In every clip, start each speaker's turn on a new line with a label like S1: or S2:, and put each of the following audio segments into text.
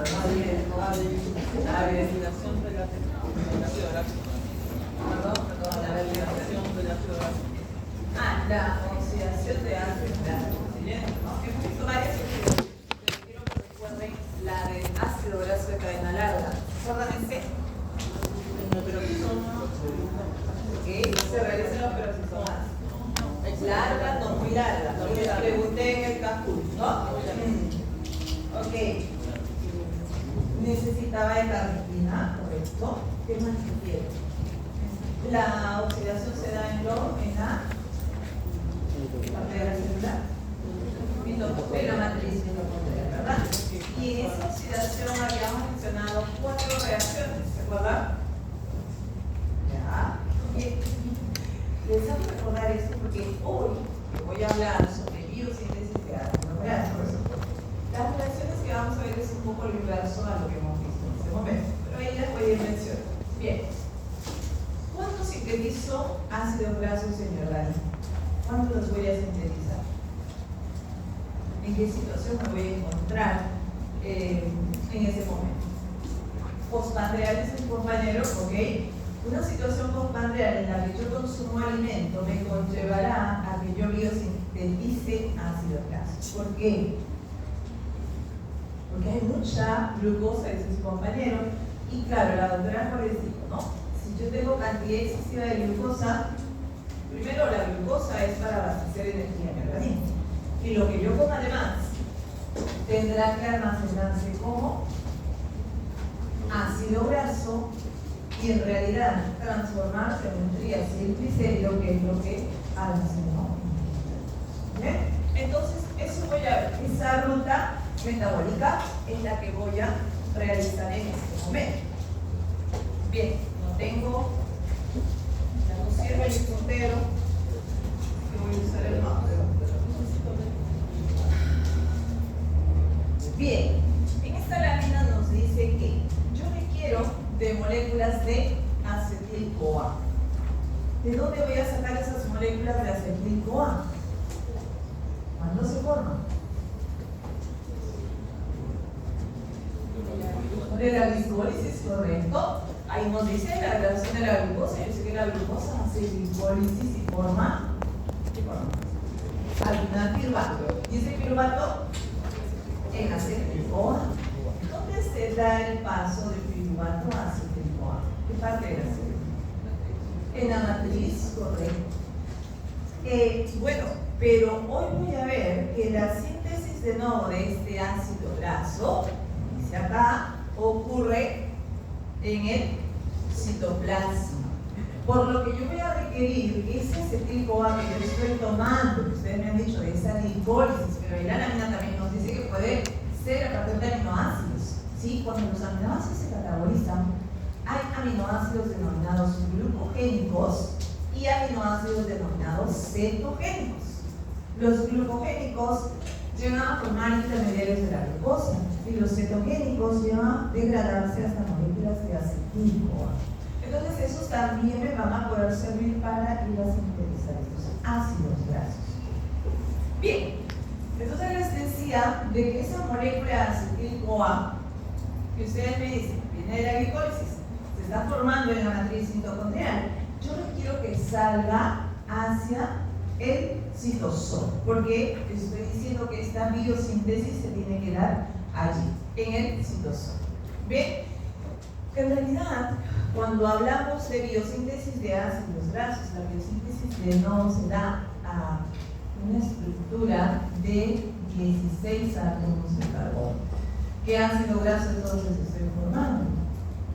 S1: La validación del ácido gráfico.
S2: Perdón,
S1: La validación del ácido gráfico.
S2: la oxidación de ácido gráfico. Hemos visto varias oxidaciones. Pero quiero que recuerden la del ácido graso de cadena larga. ¿Recuerdan ese?
S1: La peroxisoma.
S2: Se realizan las peroxisomas. Largas, no muy largas. Les pregunté en el Cajul, ¿no? Ok. Necesitaba de carnitina, correcto. ¿Qué más quiero? La oxidación se da en la parte de la célula, en la matriz mitocondrial, ¿verdad? Y en esa oxidación habíamos mencionado 4 reacciones, ¿se acuerdan? Ya. Bien. Les hago recordar esto porque hoy voy a hablar sobre biosíntesis de ácidos grasos. Las reacciones que vamos a ver es un poco lo inverso a lo que hemos visto en este momento, pero ahí les voy a ir mencionando. Bien. ¿Cuándo sintetizo ácidos grasos en mi organismo? ¿Cuándo los voy a sintetizar? ¿En qué situación me voy a encontrar en ese momento? Postpandreal es un compañero, ¿ok? Una situación postpandreal en la que yo consumo alimento me conllevará a que yo biosintetice ácidos grasos. ¿Por qué? Porque hay mucha glucosa, dice su compañero, y claro, la doctora Jorrecito, ¿no? Si yo tengo cantidad excesiva de glucosa, primero la glucosa es para abastecer energía en el organismo, y lo que yo coma además tendrá que almacenarse como ácido graso y en realidad transformarse en un triacilglicérido, que es lo que almacenó. ¿Bien? Entonces, eso voy a ver. Esa ruta metabólica es la que voy a realizar en este momento. Bien, no tengo, ya no sirve el puntero, que voy a usar el mouse. Bien, en esta lámina nos dice que yo requiero de moléculas de acetil-CoA. ¿De dónde voy a sacar esas moléculas de acetil-CoA? ¿Cuándo se forman? De la glicólisis, correcto. Ahí nos dice la relación de la glucosa. Yo sé que la glucosa hace glicólisis y forma al final piruvato. ¿Y ese piruvato? En acetil-CoA. ¿Dónde se da el paso de piruvato a acetil-CoA? ¿Qué parte de la célula? En la matriz, correcto. Bueno, pero hoy voy a ver que la síntesis de nuevo de este ácido graso, dice acá, ocurre en el citoplasma. Por lo que yo voy a requerir que ese acetil-CoA que yo estoy tomando, que ustedes me han dicho de esa glicólisis, pero ahí la lámina también nos dice que puede ser a partir de aminoácidos. ¿Sí? Cuando los aminoácidos se catabolizan, hay aminoácidos denominados glucogénicos y aminoácidos denominados cetogénicos. Los glucogénicos llegan a formar intermediarios de la glucosa y los cetogénicos llegan a degradarse hasta moléculas de acetil-CoA. Entonces esos también me van a poder servir para ir a sintetizar estos ácidos grasos. Bien, entonces les decía de que esa molécula de acetil-CoA que ustedes me dicen viene de la glicólisis, se está formando en la matriz mitocondrial. Yo requiero que salga hacia el citosol, porque estoy diciendo que esta biosíntesis se tiene que dar allí, en el citosol. Bien, en realidad, cuando hablamos de biosíntesis de ácidos grasos, la biosíntesis de no se da a una estructura de 16 átomos de carbono. ¿Qué ácido graso entonces estoy formando?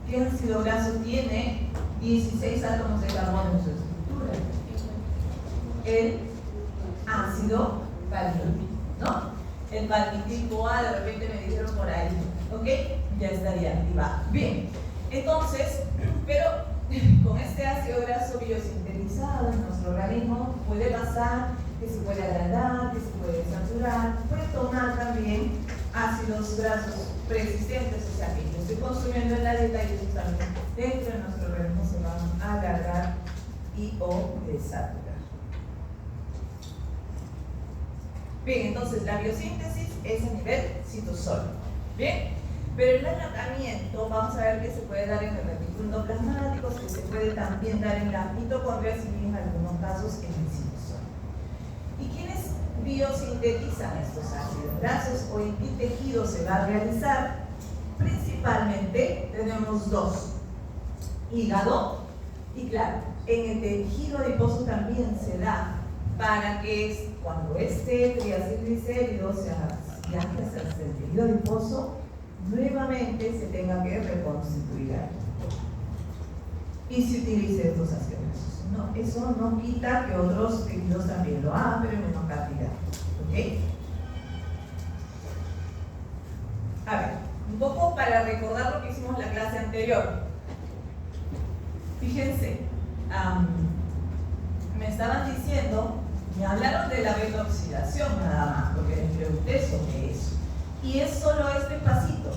S2: ¿Qué ácido graso tiene 16 átomos de carbono en su estructura? El ácido palmitil, ¿no? El palmitil-CoA, de repente me dijeron por ahí, ¿ok? Ya estaría activado. Bien, entonces, pero con este ácido graso biosintetizado en nuestro organismo puede pasar que se puede agrandar, que se puede saturar, puede tomar también ácidos grasos preexistentes, o sea que yo estoy consumiendo en la dieta y esos también dentro de nuestro organismo se van a alargar y o desaturar. Bien, entonces la biosíntesis es a nivel citosol. Bien, Pero el alargamiento, vamos a ver que se puede dar en el retículo endoplasmático, que se puede también dar en las mitocondrias y en algunos casos en el citosol. ¿Y quiénes biosintetizan estos ácidos grasos o en qué tejido se va a realizar? Principalmente tenemos dos: hígado y, claro, en el tejido adiposo también se da para que cuando este triacilglicérido se viaje hacia el tejido adiposo, nuevamente se tenga que reconstituir ahí y se utilice estos ácidos grasos. No, eso no quita que otros tejidos también lo hagan, pero en menor cantidad. ¿Ok? A ver, un poco para recordar lo que hicimos en la clase anterior. Fíjense, me estaban diciendo, me hablaron de la beta-oxidación nada más, porque les pregunté sobre eso. Y es solo este pasito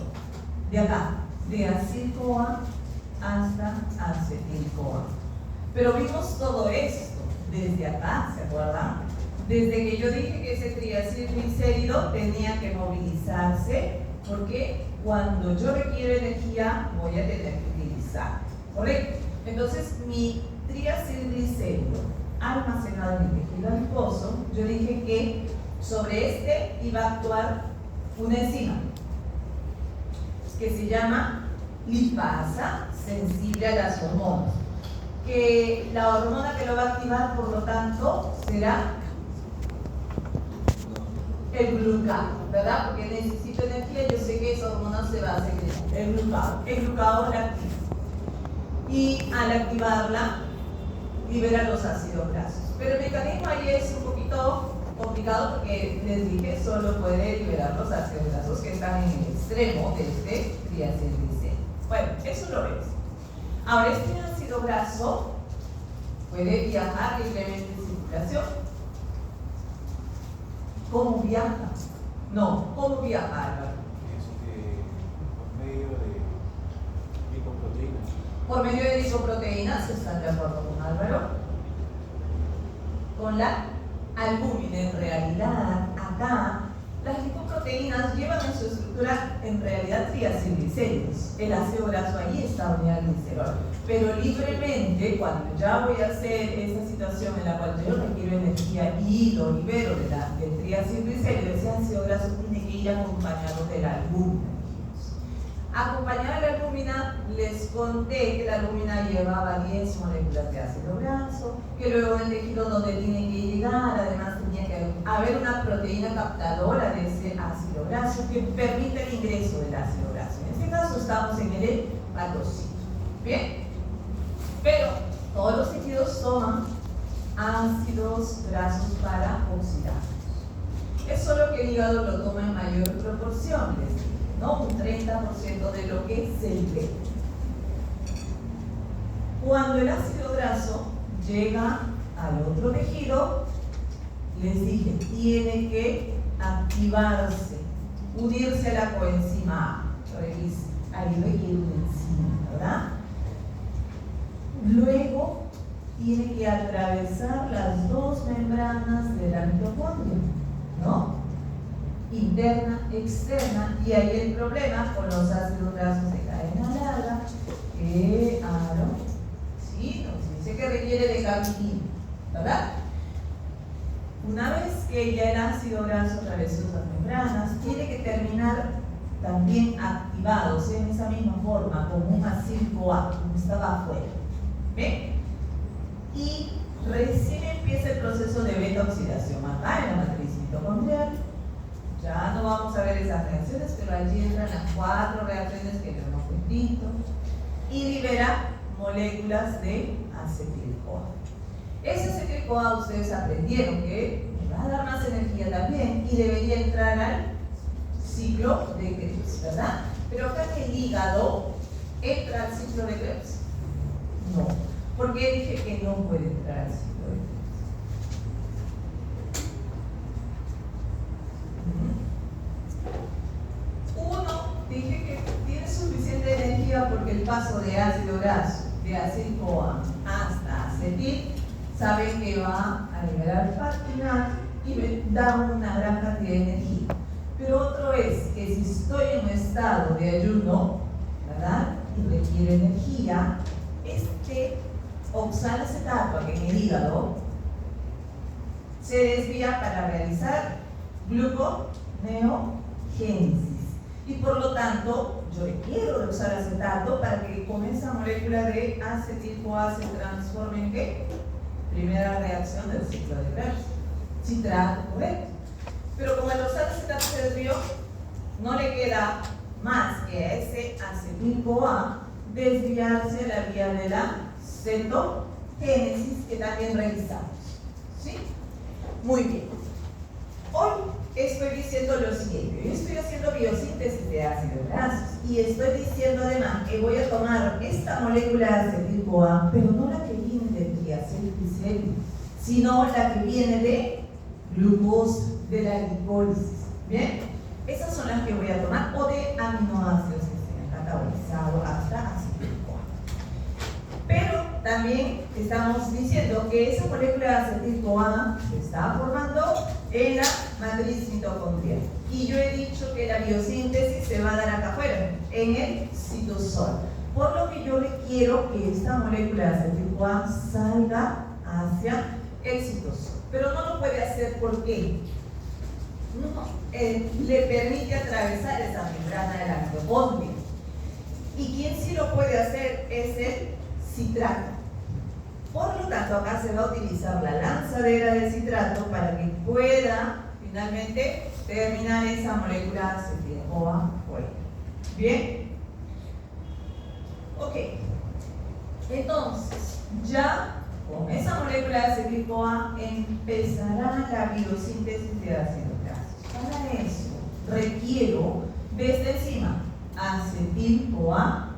S2: de acá, de acil-CoA hasta acetil-CoA. Pero vimos todo esto desde acá, ¿se acuerdan? Desde que yo dije que ese triacilglicérido tenía que movilizarse, porque cuando yo requiero energía voy a tener que utilizar, ¿correcto? Entonces mi triacilglicérido almacenado en el tejido adiposo, yo dije que sobre este iba a actuar una enzima que se llama lipasa, sensible a las hormonas, que la hormona que lo va a activar, por lo tanto, será el glucagón, ¿verdad? Porque necesito energía, yo sé que esa hormona se va a secretar, el glucagón la activa. Y al activarla, libera los ácidos grasos. Pero el mecanismo ahí es un poquito complicado porque les dije, solo puede liberar los ácidos grasos que están en el extremo de este triacilglicérido. Bueno, eso lo ves. Ahora, este ácido graso puede viajar libremente en circulación. ¿Cómo viaja? No, ¿cómo viaja, Álvaro?
S3: Pienso que por medio de lipoproteínas.
S2: Por medio de lipoproteínas, ¿están de acuerdo con Álvaro? Con la albúmina. En realidad, acá, las lipoproteínas llevan en su estructura, en realidad, triacilglicéridos. El ácido graso ahí está unido al glicerol. Pero libremente, cuando ya voy a hacer esa situación en la cual yo requiero energía y lo libero del triacilglicérido, ese ácido graso tiene que ir acompañado de la albúmina. Acompañada de la albúmina, les conté que la albúmina llevaba 10 moléculas de ácido graso, que luego en el tejido donde tiene que llegar, además tenía que haber una proteína captadora de ese ácido graso que permite el ingreso del ácido graso. En este caso estamos en el hepatocito. ¿Bien? Pero todos los tejidos toman ácidos grasos para oxidarlos. Es solo que el hígado lo toma en mayor proporción, les digo, ¿no? Un 30% de lo que se libera. Cuando el ácido graso llega al otro tejido, les dije, tiene que activarse, unirse a la coenzima A. Ahí requiere una enzima, ¿verdad? Luego tiene que atravesar las dos membranas de la mitocondria, ¿no? Interna, externa, y ahí el problema con los ácidos grasos de cadena larga, que sí, nos dice que requiere de capitina, ¿verdad? Una vez que ya el ácido graso atravesó esas membranas, tiene que terminar también activados en esa misma forma, como un acil-CoA, como estaba afuera. ¿Ven? Y recién empieza el proceso de beta-oxidación acá en la matriz mitocondrial. Ya no vamos a ver esas reacciones, pero allí entran las 4 reacciones que yo no cuentito y libera moléculas de acetil-CoA. Ese acetil-CoA ustedes aprendieron que va a dar más energía también y debería entrar al ciclo de Krebs, ¿verdad? Pero acá en el hígado entra al ciclo de Krebs. No. ¿Por qué dije que no puede entrar al ciclo de Krebs? Uno, dije que tiene suficiente energía porque el paso de ácido graso, de acil-CoA hasta acetil, sabe que va a liberar pactinal y da una gran cantidad de energía. Pero otro es que si estoy en un estado de ayuno, ¿verdad? Y requiere energía, este oxalacetato aquí en el hígado se desvía para realizar gluconeogénesis. Y por lo tanto, yo requiero de oxalacetato para que con esa molécula de acetil-CoA se transforme en ¿qué? Primera reacción del ciclo de Krebs. Citrato, ¿correcto? Pero como el oxalacetato se desvió, no le queda más que a ese acetil-CoA desviarse a la vía de la cetogénesis que también realizamos. ¿Sí? Muy bien. Hoy estoy diciendo lo siguiente. Yo estoy haciendo biosíntesis de ácidos grasos y estoy diciendo además que voy a tomar esta molécula de acetil-CoA, pero no la que viene de triacilglicérido, sino la que viene de glucosa, de la glicólisis. ¿Bien? Esas son las que voy a tomar, o de aminoácidos que se han catabolizado hasta acetil-CoA. Pero también estamos diciendo que esa molécula de acetil-CoA se está formando en la matriz mitocondrial. Y yo he dicho que la biosíntesis se va a dar acá afuera, en el citosol. Por lo que yo requiero que esta molécula de acetil-CoA salga hacia el citosol. Pero no lo puede hacer porque le permite atravesar esa membrana de la mitocondria. Y quien sí lo puede hacer es el citrato. Por lo tanto, acá se va a utilizar la lanzadera del citrato para que pueda finalmente terminar esa molécula de acetil-CoA fuera. ¿Bien? Ok. Entonces, ya con esa molécula de acetil-CoA empezará la biosíntesis de ácidos grasos. Para eso requiero de esta enzima acetil-CoA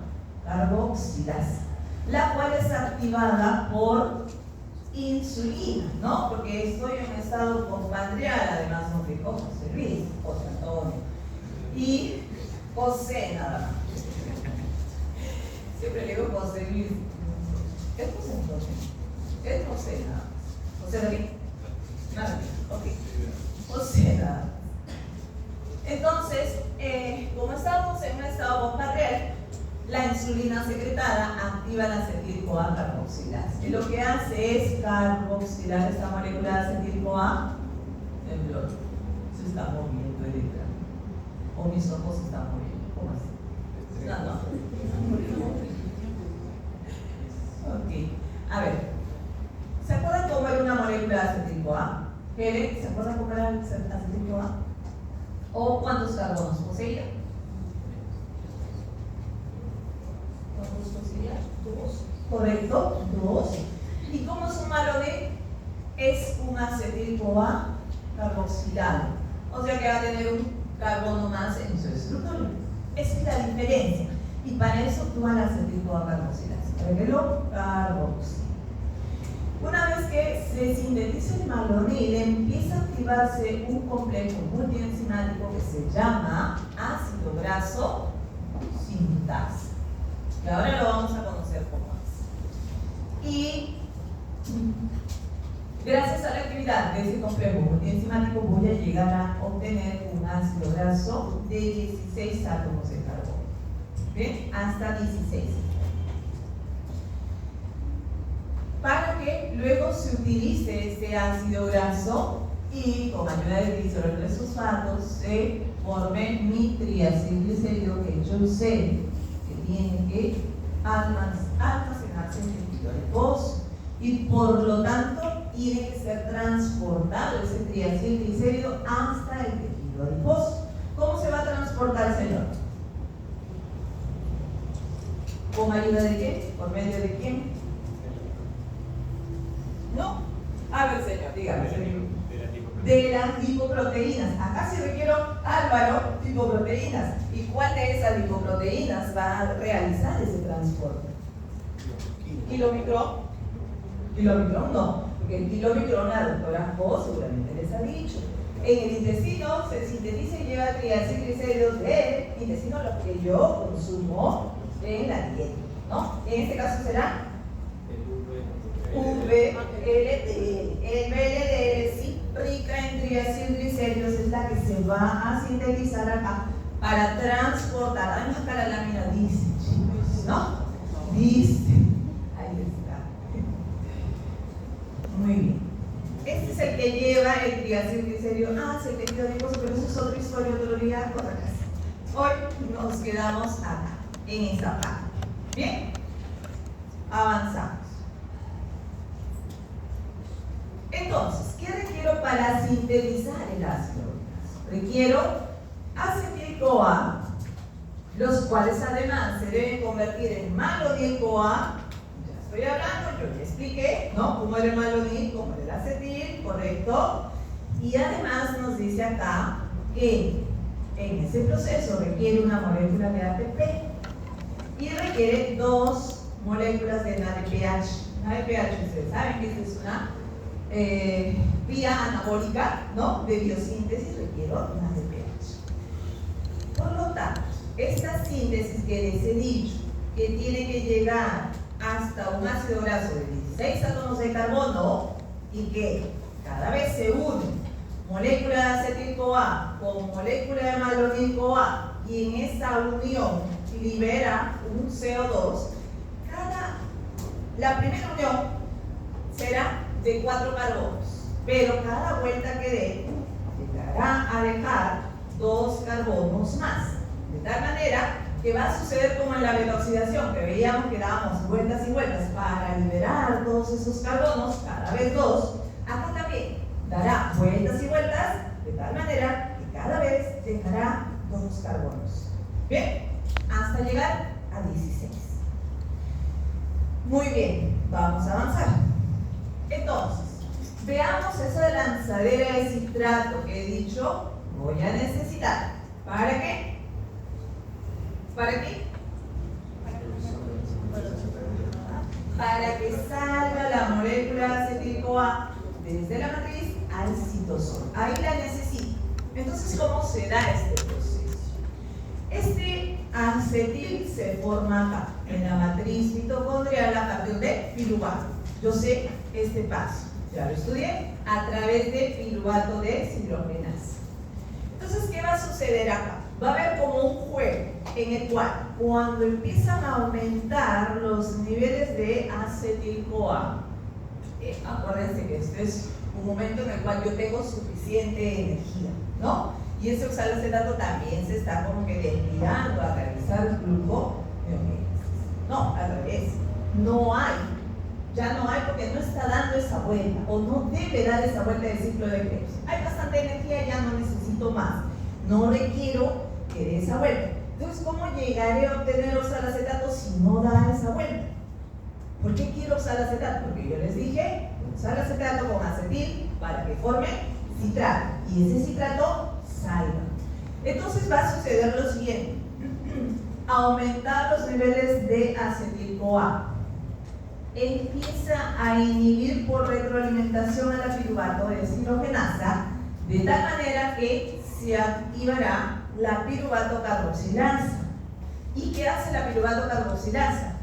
S2: carboxilasa, la cual es activada por insulina, ¿no? Porque estoy en un estado postprandial, además no digo José Luis, José Antonio y José nada más. Siempre le digo José Luis. ¿Es José Antonio? Es José nada más. ¿José David? Nada, ok. José nada más. Entonces, como estamos en un estado postprandial, la insulina secretada activa la acetil-CoA carboxilasa. Y lo que hace es carboxilar esta molécula de acetil-CoA en bloque. Se está moviendo el hidrágeno. O mis ojos se están moviendo. ¿Cómo así? No. Ok. A ver. ¿Se acuerdan cómo era una molécula de acetil-CoA? Helen, ¿se acuerdan cómo era el acetil-CoA? ¿O cuántos carbonos poseía? ¿Cuántos poseía? Dos. Correcto, dos. ¿Y cómo sumarlo de? Es un acetil-CoA carboxilado. O sea que va a tener un carbono más en su estructura. Esa es la diferencia. Y para eso actúa la acetil-CoA carboxilasa. Para que lo carboxila. Una vez que se sintetiza el malonil, empieza a activarse un complejo multienzimático que se llama ácido graso sintasa. Y ahora lo vamos a conocer poco más. Y gracias a la actividad de ese complejo multienzimático voy a llegar a obtener un ácido graso de 16 átomos de carbono. ¿Bien? Hasta 16. Para que luego se utilice este ácido graso y con ayuda del glicerol de fosfatos se forme mi triacilglicérido, que yo sé que tiene que almacenarse en el tejido adiposo y por lo tanto tiene que ser transportado ese triacilglicérido hasta el tejido adiposo. ¿Cómo se va a transportar, señor? ¿Con ayuda de quién? ¿Por medio de quién? No. A ver, señor, dígame. De las lipoproteínas. Acá sí requiero, Álvaro, lipoproteínas. ¿Y cuál de esas lipoproteínas va a realizar ese transporte? ¿Kilomicrón? ¿Kilomicrón? No. Porque el kilomicrón, la doctora Jo seguramente les ha dicho. En el intestino se sintetiza y lleva triacilglicéridos del intestino, lo que yo consumo en la dieta, ¿no? En este caso será VLDL. El VLDL sí rica en triacilglicéridos es la que se va a sintetizar acá para transportar. Además acá la lámina dice, chicos, ¿no? Dice. Ahí está. Muy bien. Este es el que lleva el triacilglicérido. Es el tejido adiposo, pero eso es otra historia, otro día, otra casa. Hoy nos quedamos acá, en esta parte. Bien, avanzamos. Entonces, ¿qué requiero para sintetizar el ácido úrico? Requiero acetil-CoA, los cuales además se deben convertir en malonil-CoA. Ya estoy hablando, yo ya expliqué, ¿no? Cómo era el malonil, cómo era el acetil, correcto. Y además nos dice acá que en ese proceso requiere una molécula de ATP y requiere 2 moléculas de NADPH. NADPH, ustedes saben que esta es una vía anabólica, ¿no? De biosíntesis, requiero NADPH. Por lo tanto, esta síntesis que les he dicho que tiene que llegar hasta un ácido graso de 16 átomos de carbono y que cada vez se une molécula de acetil-CoA con molécula de malonil-CoA y en esa unión libera un CO2, la primera unión será de 4 carbonos, pero cada vuelta que dé llegará a dejar 2 carbonos más, de tal manera que va a suceder como en la beta-oxidación, que veíamos que dábamos vueltas y vueltas para liberar todos esos carbonos, cada vez 2, acá también dará vueltas y vueltas, de tal manera que cada vez dejará 2 carbonos. Bien, hasta llegar a 16. Muy bien, vamos a avanzar. Entonces, veamos esa lanzadera de citrato que he dicho, voy a necesitar. ¿Para qué? ¿Para qué? Para que salga la molécula de acetil-CoA desde la matriz al citosol. Ahí la necesito. Entonces, ¿cómo se da este proceso? Este acetil se forma acá, en la matriz mitocondrial a partir de piruvato. Yo sé este paso, ya lo estudié, a través de piruvato de deshidrogenasa. Entonces, ¿qué va a suceder acá? Va a haber como un juego en el cual, cuando empiezan a aumentar los niveles de acetil-CoA, acuérdense que este es un momento en el cual yo tengo suficiente energía, ¿no? Y ese oxalacetato también se está como que desviando a realizar gluconeogénesis. No, al revés, no hay, ya no hay porque no está dando esa vuelta, o no debe dar esa vuelta del ciclo de Krebs. Hay bastante energía, ya no necesito más, no requiero que dé esa vuelta. Entonces, ¿cómo llegaré a obtener oxalacetato si no da esa vuelta? ¿Por qué quiero oxalacetato? Porque yo les dije, oxalacetato con acetil para que forme citrato, y ese citrato salga. Entonces va a suceder lo siguiente: aumentar los niveles de acetil-CoA, empieza a inhibir por retroalimentación a la piruvato de deshidrogenasa, de tal manera que se activará la piruvato carboxilasa. ¿Y qué hace la piruvato carboxilasa?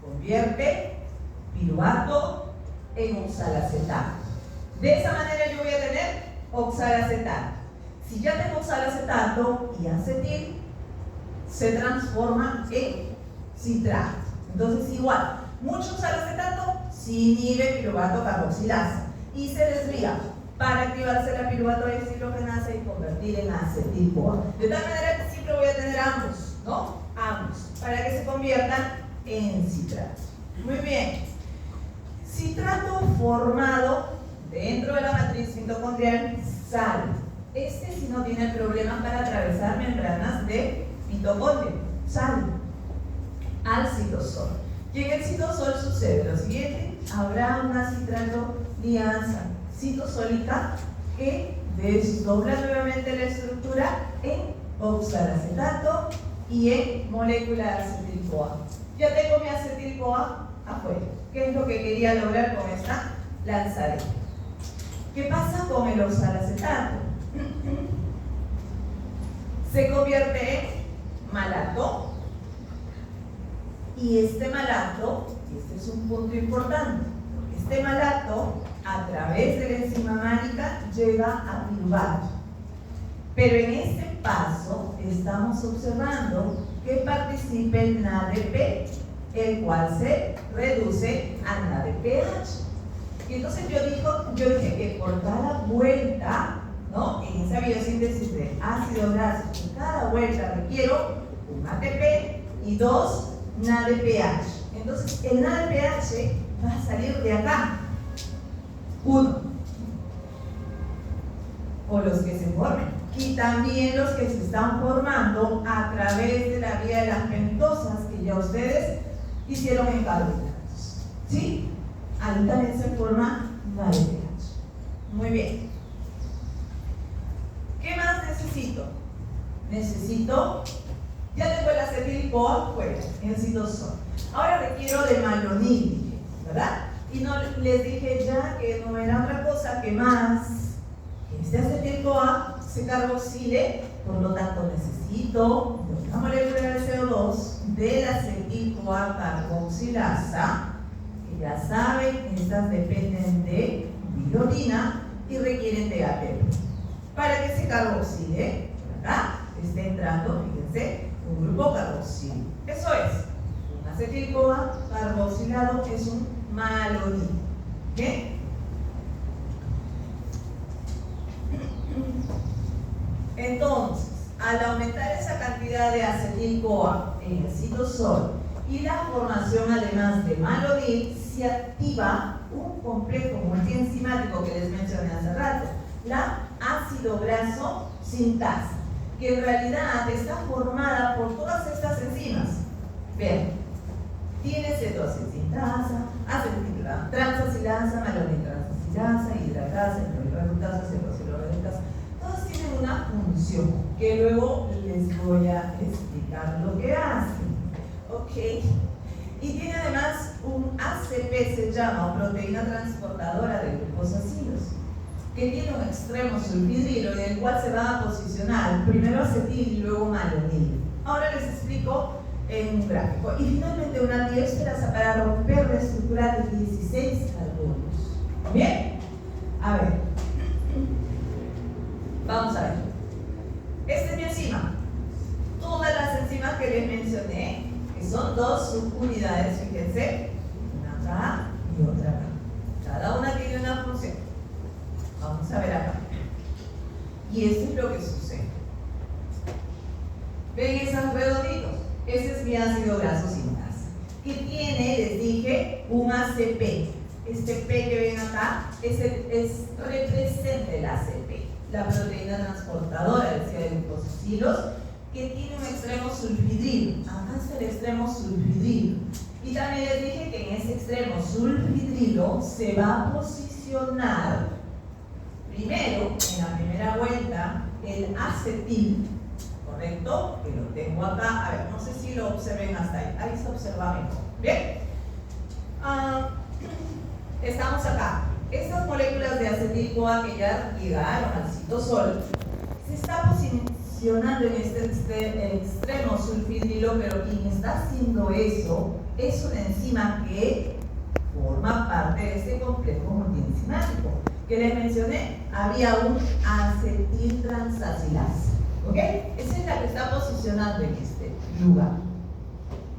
S2: Convierte piruvato en oxalacetato. De esa manera yo voy a tener oxalacetato. Si ya tengo oxalacetato y acetil, se transforma en citrato. Entonces, igual, mucho oxalacetato se inhibe piruvato carboxilasa y se desvía para activarse la piruvato deshidrogenasa y convertir en acetil-CoA. De tal manera que siempre voy a tener ambos, ¿no? Ambos, para que se conviertan en citrato. Muy bien. Citrato formado dentro de la matriz mitocondrial sale. Este si no tiene problemas para atravesar membranas de mitocondria, sale al citosol. Y en el citosol sucede lo siguiente: habrá una citrato-lianza citosólica que desdobla nuevamente la estructura en oxalacetato y en molécula de acetil-CoA. Ya tengo mi acetil-CoA afuera. ¿Qué es lo que quería lograr con esta lanzadera? ¿Qué pasa con el oxalacetato? Se convierte en malato, y este malato, y este es un punto importante, porque este malato a través de la enzima málica llega a piruvato. Pero en este paso estamos observando que participa el NADP, el cual se reduce a NADPH. Y entonces yo dije que por cada vuelta, ¿no?, en esa biosíntesis de ácido graso, por cada vuelta requiero un ATP y 2 NADPH. Entonces el NADPH va a salir de acá, 1, o los que se formen, y también los que se están formando a través de la vía de las pentosas que ya ustedes hicieron en carbohidratos, ¿sí? Ahí también se forma NADPH. Muy bien. ¿Qué más necesito? Ya tengo el acetil-CoA fuera, necesito sol. Ahora requiero de malonil, ¿verdad? Y no les dije ya que no era otra cosa que más que este acetil-CoA se carboxile, por lo tanto necesito de una molécula de CO2 de la acetil-CoA carboxilasa, que ya saben, estas dependen de bilirrubina y requieren de ATP. Para que se carboxile, por acá está entrando, fíjense, un grupo carboxilo. Eso es, un acetil-CoA carboxilado es un malonil. ¿Ok? Entonces, al aumentar esa cantidad de acetil-CoA en el citosol y la formación además de malonil, se activa un complejo multienzimático que les mencioné hace rato, la ácido graso sintasa, que en realidad está formada por todas estas enzimas. Vean, tiene cetoacetilsintasa, transasilasa, maloniltransasilasa, hidratasa, hidroxilasa, cecosilorredicasa. Todas tienen una función que luego les voy a explicar lo que hacen. ¿Ok? Y tiene además un ACP, se llama, o proteína transportadora de glucosasilos, que tiene un extremo sulfidrilo en el cual se va a posicionar primero acetil y luego malonil. Ahora les explico en un gráfico. Y finalmente una diésperasa para romper la estructura de 16 carbonos. ¿Bien? A ver. Vamos a ver. Esta es mi enzima. Todas las enzimas que les mencioné, que son 2 subunidades, fíjense, una acá y otra acá. Cada una tiene una función. Vamos a ver acá. Y esto es lo que sucede. ¿Ven esos redonditos? Ese es mi ácido graso sintasa, que tiene, les dije, un ACP. Este P que ven acá representa el ACP, la proteína transportadora, decía, de glucosasilos, que tiene un extremo sulfidrilo. Acá está el extremo sulfidrilo. Y también les dije que en ese extremo sulfidrilo se va a posicionar primero, en la primera vuelta, el acetil, ¿correcto? Que lo tengo acá. A ver, no sé si lo observen hasta ahí. Ahí se observa mejor. ¿Bien? Estamos acá. Estas moléculas de acetil-CoA que ya llegaron al citosol se está posicionando en este extremo sulfidrilo, pero quien está haciendo eso es una enzima que forma parte de este complejo multienzimático que les mencioné. Había un acetiltransasilasa, ¿ok? Esa es la que está posicionando en este lugar.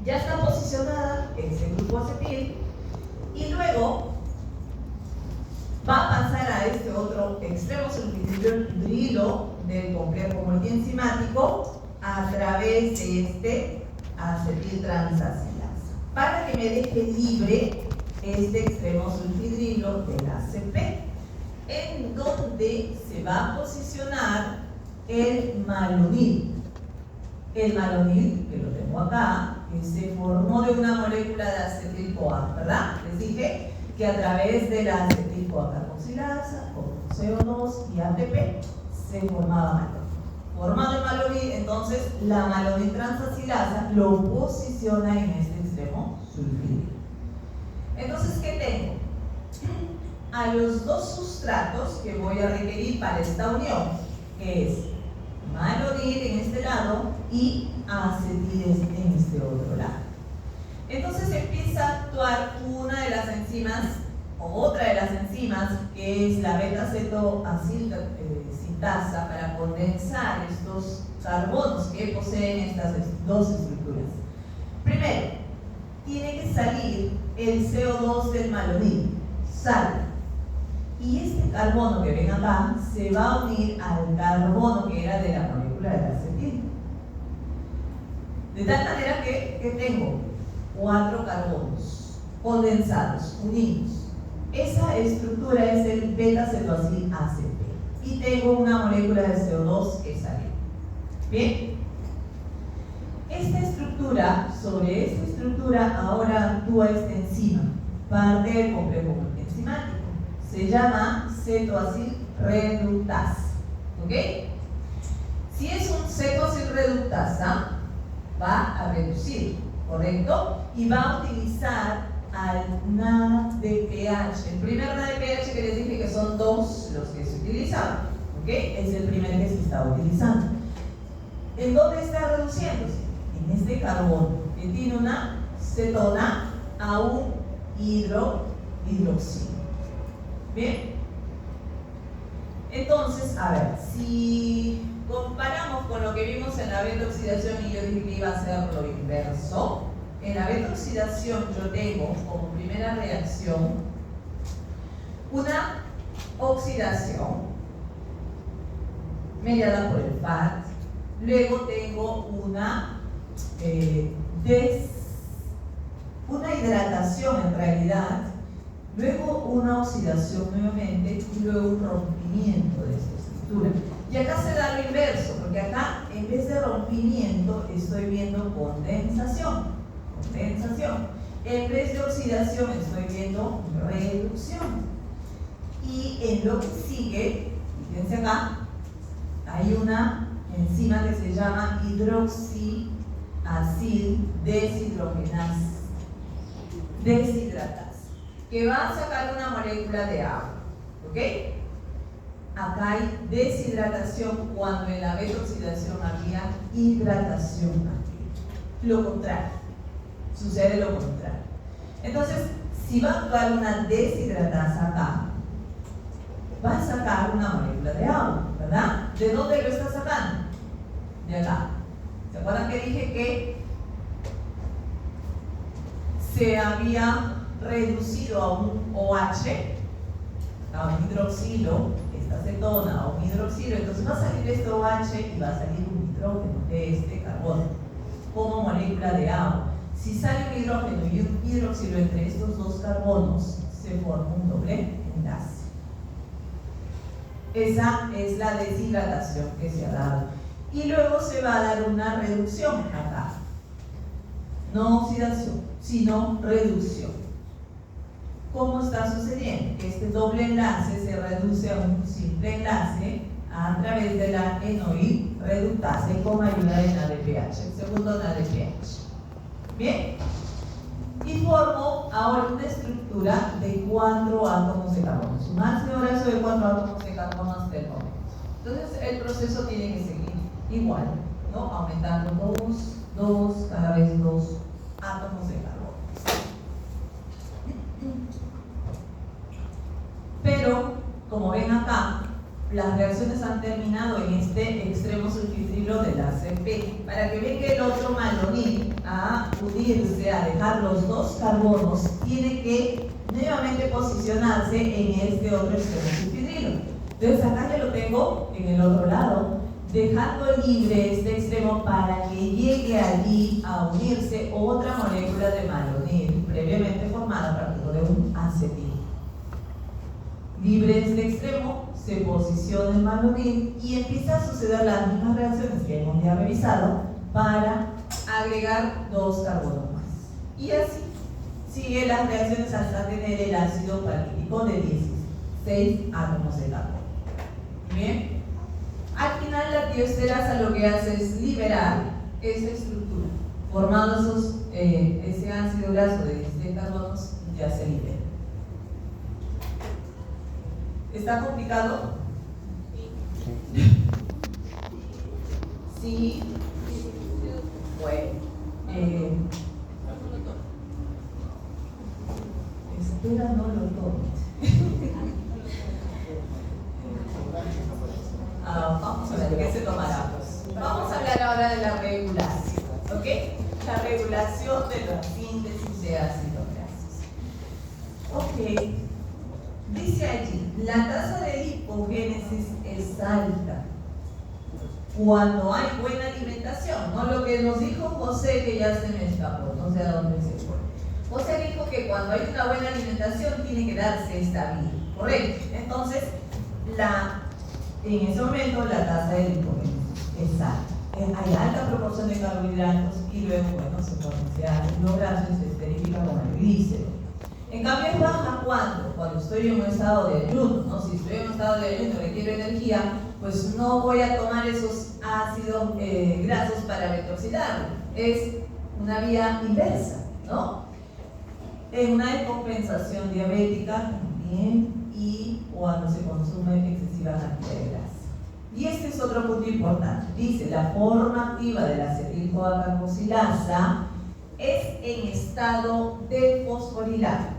S2: Ya está posicionada ese grupo acetil y luego va a pasar a este otro extremo sulfidrilo del complejo multienzimático a través de este acetiltransasilasa para que me deje libre este extremo sulfidrilo del ACP, en donde se va a posicionar el malonil. El malonil, que lo tengo acá, que se formó de una molécula de acetil-CoA, ¿verdad? Les dije que a través de la acetil-CoA carboxilasa, con CO2 y ATP, se formaba malonil. Formado el malonil, entonces la maloniltransasilasa lo posiciona en este extremo sulfidrilo. Entonces, ¿qué tengo? A los 2 sustratos que voy a requerir para esta unión, que es malonil en este lado y acetil en este otro lado. Entonces empieza a actuar una de las enzimas otra de las enzimas, que es la beta-cetoacil-sintasa, para condensar estos carbonos que poseen estas dos estructuras. Primero, tiene que salir el CO2 del malonil, sale. Y este carbono que ven acá se va a unir al carbono que era de la molécula de la acetil. De tal manera que tengo 4 carbonos condensados, unidos. Esa estructura es el beta-cetoacil ACP. Y tengo una molécula de CO2 que salió. Bien. Esta estructura, sobre esta estructura ahora actúa esta enzima, parte del complejo enzimático. Se llama cetoacil reductasa. ¿Ok? Si es un cetoacil reductasa, va a reducir, ¿correcto? Y va a utilizar al NADPH. El primer NADPH que les dije que son 2 los que se utilizan, ¿ok? Es el primer que se está utilizando. ¿En dónde está reduciéndose? En este carbono, que tiene una cetona a un hidroxilo. Bien. Entonces, a ver, si comparamos con lo que vimos en la beta-oxidación, y yo dije que iba a ser lo inverso, en la beta-oxidación yo tengo como primera reacción una oxidación mediada por el FAT, luego tengo una hidratación en realidad, luego una oxidación nuevamente y luego un rompimiento de esta estructura. Y acá se da lo inverso, porque acá en vez de rompimiento estoy viendo condensación. En vez de oxidación estoy viendo reducción. Y en lo que sigue, fíjense acá, hay una enzima que se llama hidroxiacil deshidratasa, que va a sacar una molécula de agua. ¿Ok? Acá hay deshidratación cuando en la beta-oxidación había hidratación activa. Lo contrario, sucede lo contrario. Entonces, si va a actuar una deshidratasa acá, va a sacar una molécula de agua, ¿verdad? ¿De dónde lo está sacando? De acá. ¿Se acuerdan que dije que se había reducido a un OH, a un hidroxilo, esta cetona a un hidroxilo? Entonces va a salir este OH y va a salir un hidrógeno de este carbono como molécula de agua. Si sale un hidrógeno y un hidroxilo entre estos dos carbonos, se forma un doble enlace. Esa es la deshidratación que se ha dado. Y luego se va a dar una reducción acá. No oxidación, sino reducción. ¿Cómo está sucediendo? Este doble enlace se reduce a un simple enlace a través de la enoil reductasa y con ayuda de NADPH, el segundo NADPH. Bien. Y formo ahora una estructura de 4 átomos de carbono. Su máximo grado de 4 átomos de carbono hasta el momento. Entonces el proceso tiene que seguir igual, ¿no? Aumentando 2, cada vez 2 átomos de carbono. Pero, como ven acá, las reacciones han terminado en este extremo sulfitrilo del ACP. Para que vean que el otro malonil, a unirse, a dejar los 2 carbonos, tiene que nuevamente posicionarse en este otro extremo sulfitrilo. Entonces acá ya lo tengo en el otro lado, dejando libre este extremo para que llegue allí a unirse otra molécula de malonil previamente formada a partir de un acetil. Libre este extremo, se posiciona el malonil y empieza a suceder las mismas reacciones que hemos ya revisado para agregar 2 carbonos más. Y así sigue las reacciones hasta tener el ácido palmítico de 16 átomos de carbono. Bien. Al final la tiosterasa lo que hace es liberar esa estructura. Formando ese ácido graso de 16 carbonos, ya se libera. ¿Está complicado? Sí. Bueno. Espera, no lo tomo. Vamos a ver qué se tomará. Vamos a hablar ahora de la regulación, ¿ok? La regulación de la síntesis de ácido grasos. Ok. Dice allí, la tasa de lipogénesis es alta cuando hay buena alimentación, no lo que nos dijo José, que ya se me escapó, no sé a dónde se fue. José dijo que cuando hay una buena alimentación tiene que darse esta vía, ¿correcto? Entonces, en ese momento la tasa de lipogénesis es alta. Hay alta proporción de carbohidratos y luego, bueno, se potencia los grasos y se esterifica con el glicero. En cambio es baja cuando estoy en un estado de ayuno, ¿no? Si estoy en un estado de ayuno y requiero energía, pues no voy a tomar esos ácidos grasos para detoxidarlo. Es una vía inversa, ¿no? En una descompensación diabética también y cuando se consume excesiva cantidad de grasa. Y este es otro punto importante. Dice, la forma activa de la acetil-CoA carboxilasa es en estado de fosforilato.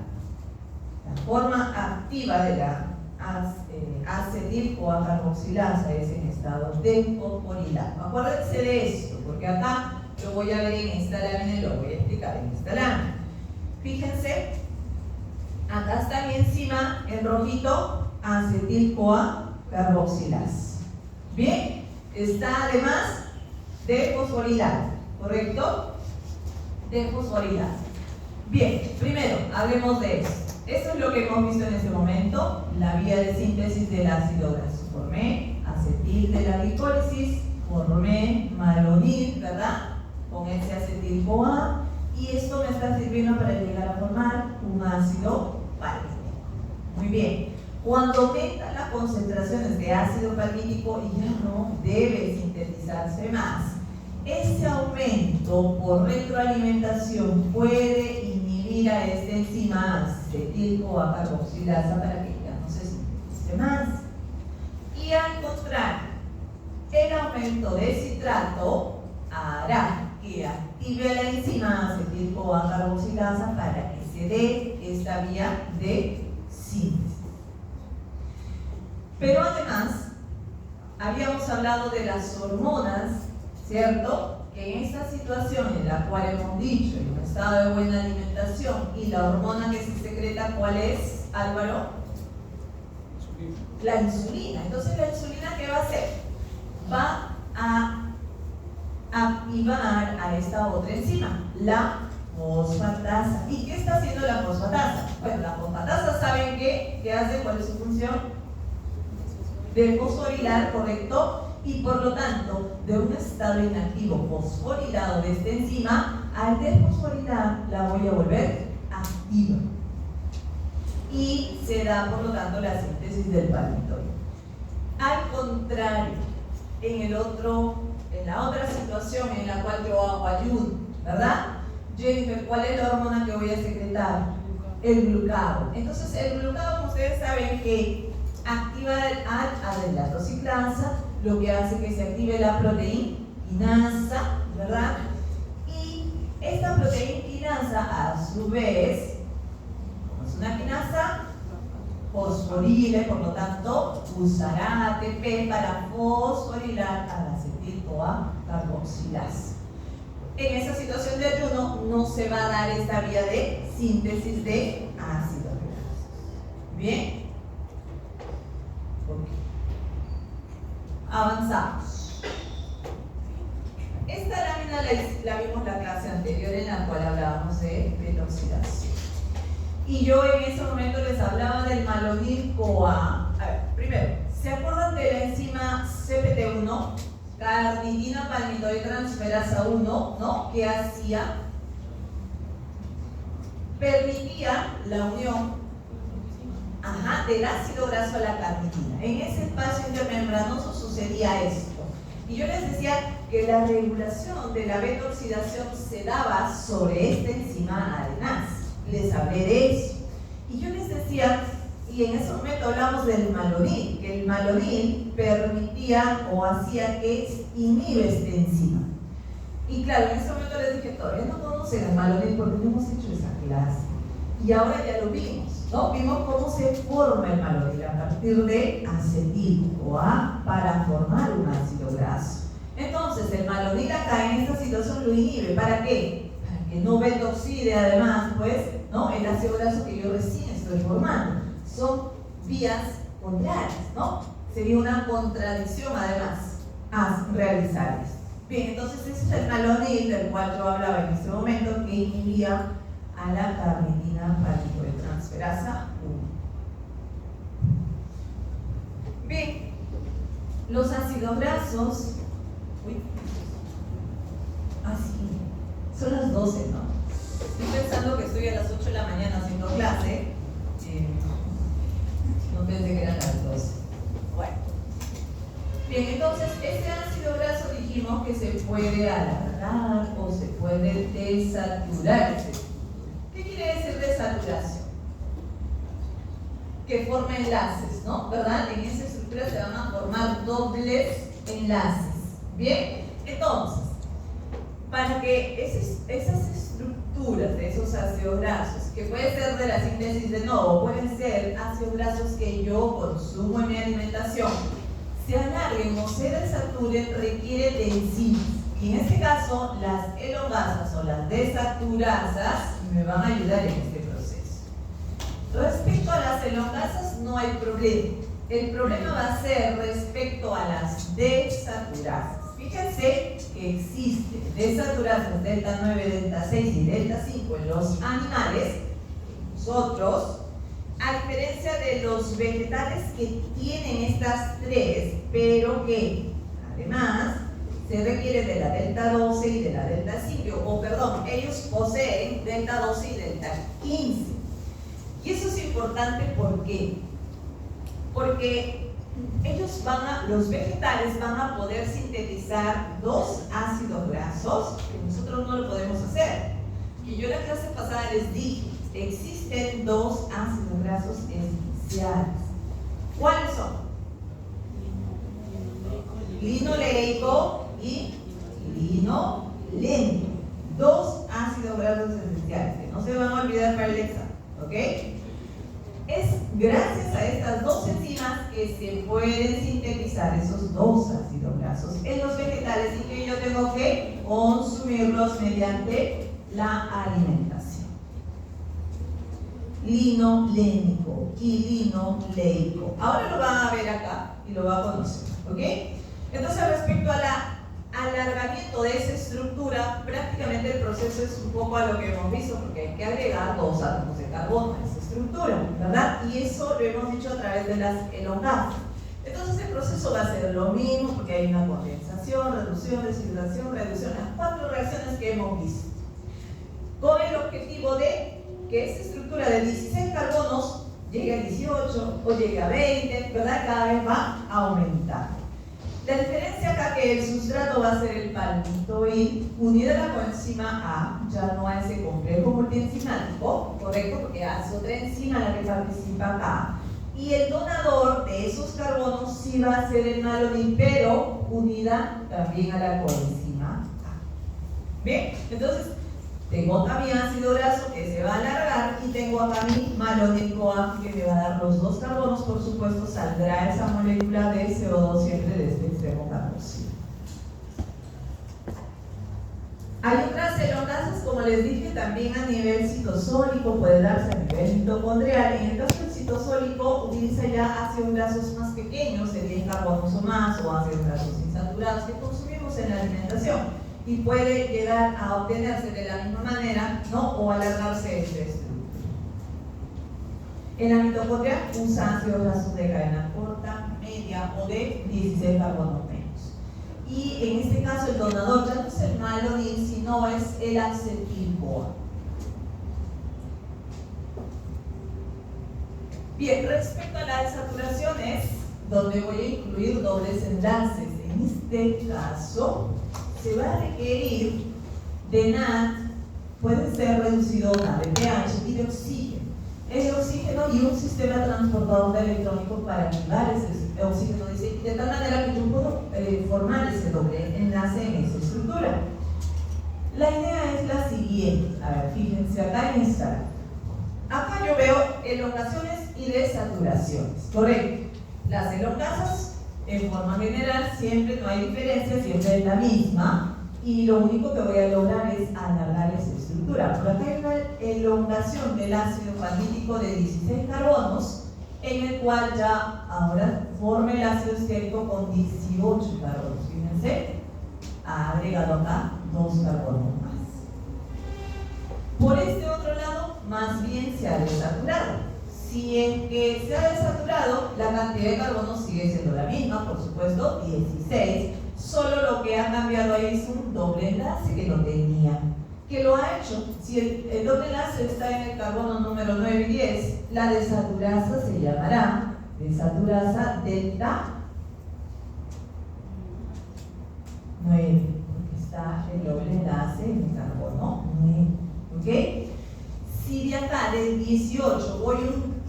S2: La forma activa de la acetil-CoA carboxilasa es en estado de fosforilato. Acuérdense de esto, porque acá lo voy a ver en esta lámina y lo voy a explicar en esta lámina. Fíjense, acá está ahí encima, en rojito, acetil-CoA carboxilasa. Bien, está además de fosforilato, ¿correcto? De fosforilato. Bien, primero, hablemos de esto. Esto es lo que hemos visto en este momento, la vía de síntesis del ácido graso. Formé acetil de la glicólisis, formé malonil, ¿verdad? Con ese acetil-CoA, y esto me está sirviendo para llegar a formar un ácido palmítico. Muy bien. Cuando aumentan las concentraciones de ácido palmítico y ya no debe sintetizarse más, ese aumento por retroalimentación puede inhibir a esta enzima acetil-CoA carboxilasa para que ya no se sintetice más. Y al contrario, el aumento de citrato hará que active la enzima acetil-CoA carboxilasa para que se dé esta vía de síntesis. Pero además, habíamos hablado de las hormonas, ¿cierto? Que en esta situación en la cual hemos dicho, en un estado de buena alimentación, y la hormona que se secreta, ¿cuál es, Álvaro? La insulina. Entonces, ¿la insulina qué va a hacer? Va a activar a esta otra enzima, la fosfatasa. ¿Y qué está haciendo la fosfatasa? Bueno, la fosfatasa, ¿saben qué? ¿Qué hace? ¿Cuál es su función? De fosforilar, ¿correcto? Y por lo tanto, de un estado inactivo fosforilado de esta enzima, al desfosforilar la voy a volver activa. Y se da, por lo tanto, la síntesis del palmitoide. Al contrario, en la otra situación en la cual yo hago ayuno, ¿verdad? Jennifer, ¿cuál es la hormona que voy a secretar? El glucagón. Entonces, el glucagón, ustedes saben que activa al adelgato ciclasa, lo que hace que se active la proteinasa, ¿verdad? Y esta proteinasa, a su vez, como es una quinasa fosforile, por lo tanto, usará ATP para fosforilar a la acetil-CoA carboxilasa. En esa situación de ayuno no se va a dar esta vía de síntesis de ácidos grasos. ¿Bien? Avanzamos. Esta lámina la vimos la clase anterior en la cual hablábamos de detoxidación. Y yo en ese momento les hablaba del malonil-CoA. A ver, primero, ¿se acuerdan de la enzima CPT1? Carnitina palmitoide transferasa 1, ¿no? ¿Qué hacía? Permitía la unión del ácido graso a la carnitina. En ese espacio intermembranoso sucedía esto. Y yo les decía que la regulación de la beta-oxidación se daba sobre esta enzima adenasa. Les hablé de eso. Y yo les decía, y en ese momento hablamos del malonil, que el malonil permitía o hacía que inhibe esta enzima. Y claro, en ese momento les dije, todavía no conocen el malonil porque no hemos hecho esa clase. Y ahora ya lo vimos. ¿no? Vimos cómo se forma el malonil a partir de acetil-CoA para formar un ácido graso. Entonces, el malonil acá en esta situación lo inhibe. ¿Para qué? Para que no beta-oxide además, pues, ¿no? El ácido graso que yo recién estoy formando. Son vías contrarias, ¿no? Sería una contradicción además a realizar esto. Bien, entonces ese es el malonil del cual yo hablaba en este momento, que inhibía a la carnitina palmitotransferasa 1. Bien, los ácidos grasos, son las 12, ¿no? Estoy pensando que estoy a las 8 de la mañana haciendo clase, no pensé que eran las 12. Bueno, bien, entonces este ácido graso dijimos que se puede alargar o se puede desaturar. ¿Qué quiere decir desaturación? Que forma enlaces, ¿no? ¿Verdad? En esa estructura se van a formar dobles enlaces. Bien, entonces, para que esas estructuras de esos ácidos grasos, que puede ser de la síntesis de nuevo, pueden ser ácidos grasos que yo consumo en mi alimentación, se alarguen o se desaturen, requiere de enzimas. Y en este caso, las elongasas o las desaturasas me van a ayudar en este proceso. Respecto a las elongasas no hay problema. El problema va a ser respecto a las desaturasas. Fíjense que existen desaturasas delta 9, delta 6 y delta 5 en los animales, nosotros, a diferencia de los vegetales que tienen estas tres, pero que además se requiere de la delta 12 y de la delta 5, o perdón, ellos poseen delta 12 y delta 15. Y eso es importante, ¿por qué? Porque los vegetales van a poder sintetizar dos ácidos grasos que nosotros no lo podemos hacer. Y yo en la clase pasada les dije, existen dos ácidos grasos esenciales. ¿Cuáles son? Linoleico y linolénico. Dos ácidos grasos esenciales que no se van a olvidar para el examen, ¿ok? Es gracias a estas dos enzimas que se pueden sintetizar esos dos ácidos grasos en los vegetales y que yo tengo que consumirlos mediante la alimentación. Linolénico y linoleico. Ahora lo van a ver acá y lo van a conocer, ¿ok? Entonces, respecto al alargamiento de esa estructura, prácticamente el proceso es un poco a lo que hemos visto, porque hay que agregar dos átomos de carbono a esa estructura, ¿verdad? Y eso lo hemos dicho a través de las elongasas. Entonces el proceso va a ser lo mismo, porque hay una condensación, reducción, deshidratación, reducción, las cuatro reacciones que hemos visto, con el objetivo de que esa estructura de 16 carbonos llegue a 18 o llegue a 20, ¿verdad? Cada vez va a aumentar. La diferencia acá que el sustrato va a ser el palmitoid unido a la coenzima A, ya no a ese complejo multienzimático, correcto, porque es otra enzima la que participa acá. Y el donador de esos carbonos sí va a ser el malonil, pero unida también a la coenzima A. ¿Bien? Entonces, tengo acá mi ácido graso que se va a alargar y tengo acá mi malonil-CoA que me va a dar los dos carbonos. Por supuesto, saldrá esa molécula de CO2 siempre de este extremo carboxilo. Hay otras elongasas, como les dije, también a nivel citosólico, puede darse a nivel mitocondrial. En el caso del citosólico, utiliza ya ácidos grasos más pequeños, de 10 carbonos o más, o ácidos grasos insaturados que consumimos en la alimentación. Y puede llegar a obtenerse de la misma manera, ¿no? O alargarse esta estructura. En la mitocondria usa ácidos grasos de cadena corta, media o de 16 carbonos menos. Y en este caso el donador ya no es el malonil, sino es el acetil-CoA. Bien, respecto a las desaturaciones, donde voy a incluir dobles enlaces, en este caso se va a requerir de NAD, puede ser reducido a de pH y de oxígeno. El oxígeno y un sistema transportador de electrónicos para activar ese oxígeno, de tal manera que yo puedo formar ese doble enlace en esa estructura. La idea es la siguiente. A ver, fíjense acá en esta. Acá yo veo elongaciones y desaturaciones, correcto. Las elongasas, en forma general, siempre no hay diferencia, siempre es la misma, y lo único que voy a lograr es alargar esa estructura. Por acá hay una elongación del ácido fagítico de 16 carbonos, en el cual ya ahora forma el ácido esterico con 18 carbonos. Fíjense, ha agregado acá 2 carbonos más. Por este otro lado, más bien se ha desaturado. Si en que se ha desaturado, la cantidad de carbono sigue siendo la misma, por supuesto, 16. Solo lo que ha cambiado ahí es un doble enlace que no tenía. ¿Qué lo ha hecho? Si el doble enlace está en el carbono número 9 y 10, la desaturasa se llamará desaturasa delta 9, porque está el doble enlace en el carbono 9. ¿Ok? Si de acá del 18 voy a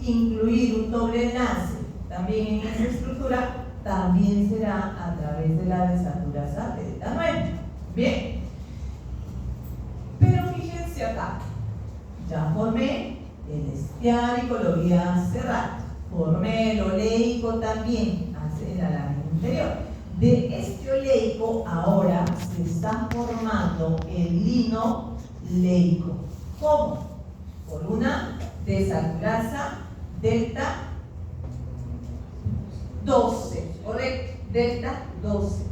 S2: incluir un doble enlace también en esa estructura, también será a través de la desaturasa delta 9. Bien. Pero fíjense acá, ya formé el esteárico, lo vi hace rato, formé el oleico también hace la lámina interior. De este oleico ahora se está formando el lino leico. ¿Cómo? Por una desaturasa delta 12, ¿correcto? Delta 12.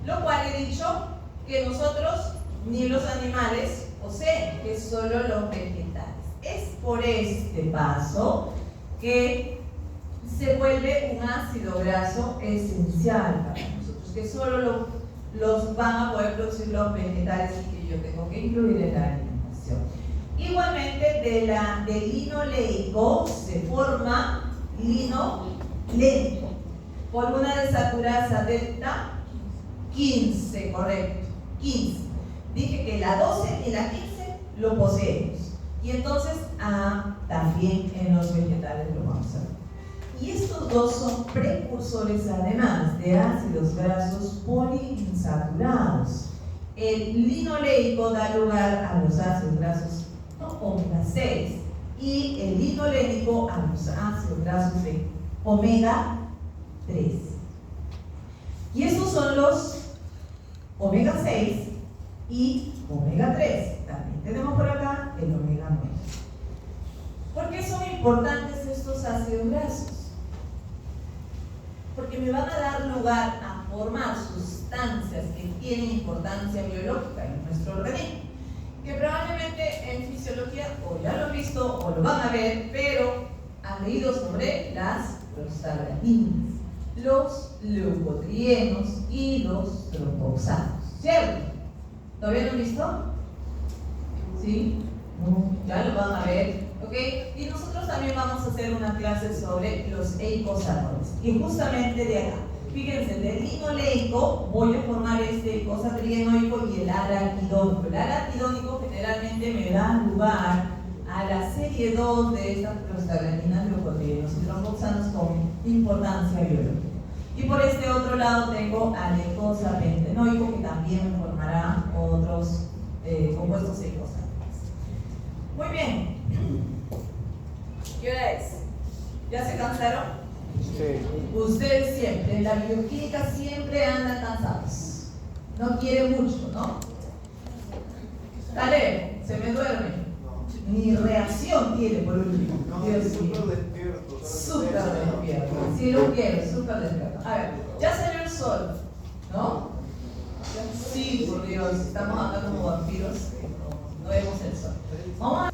S2: Lo cual he dicho que nosotros ni los animales poseen, que solo los vegetales. Es por este paso que se vuelve un ácido graso esencial para nosotros, que solo los van a poder producir los vegetales y que yo tengo que incluir en la alimentación. Igualmente, del lino leico se forma lino leico por una desaturasa delta 15, correcto, 15. Dije que la 12 y la 15 lo poseemos. Y entonces, también en los vegetales lo vamos a ver. Y estos dos son precursores además de ácidos grasos poliinsaturados. El linoleico da lugar a los ácidos grasos omega 6 y el linolénico a los ácidos grasos de omega 3. Y estos son los omega 6 y omega 3. También tenemos por acá el omega 9. ¿Por qué son importantes estos ácidos grasos? Porque me van a dar lugar a formar sustancias que tienen importancia biológica en nuestro organismo, que probablemente en fisiología o ya lo han visto o lo van a ver, pero han leído sobre las prostaglandinas, los leucotrienos y los tromboxanos, ¿cierto? ¿Todavía lo han visto? ¿Sí? Ya lo van a ver, ¿ok? Y nosotros también vamos a hacer una clase sobre los eicosanoles. Y justamente de acá, fíjense, del linoleico voy a formar este eicosatrienoico y el araquidónico. El araquidónico generalmente me da lugar a la serie 2 de estas prostaglandinas, leucotrienos y tromboxanos con importancia biológica. Y por este otro lado tengo al eicosapentenoico, que también me formará otros compuestos eicosanoles. Muy bien. ¿Qué hora es? ¿Ya se cansaron? Sí. Ustedes siempre, en la bioquímica siempre andan cansados. No quiere mucho, ¿no? Dale, se me duerme. Ni reacción tiene por último. Dios mío. Súper despierto. Sí, lo quiero, súper despierto. A ver, ya salió el sol, ¿no? Sí, por Dios, estamos acá como vampiros, no vemos el sol. Vamos a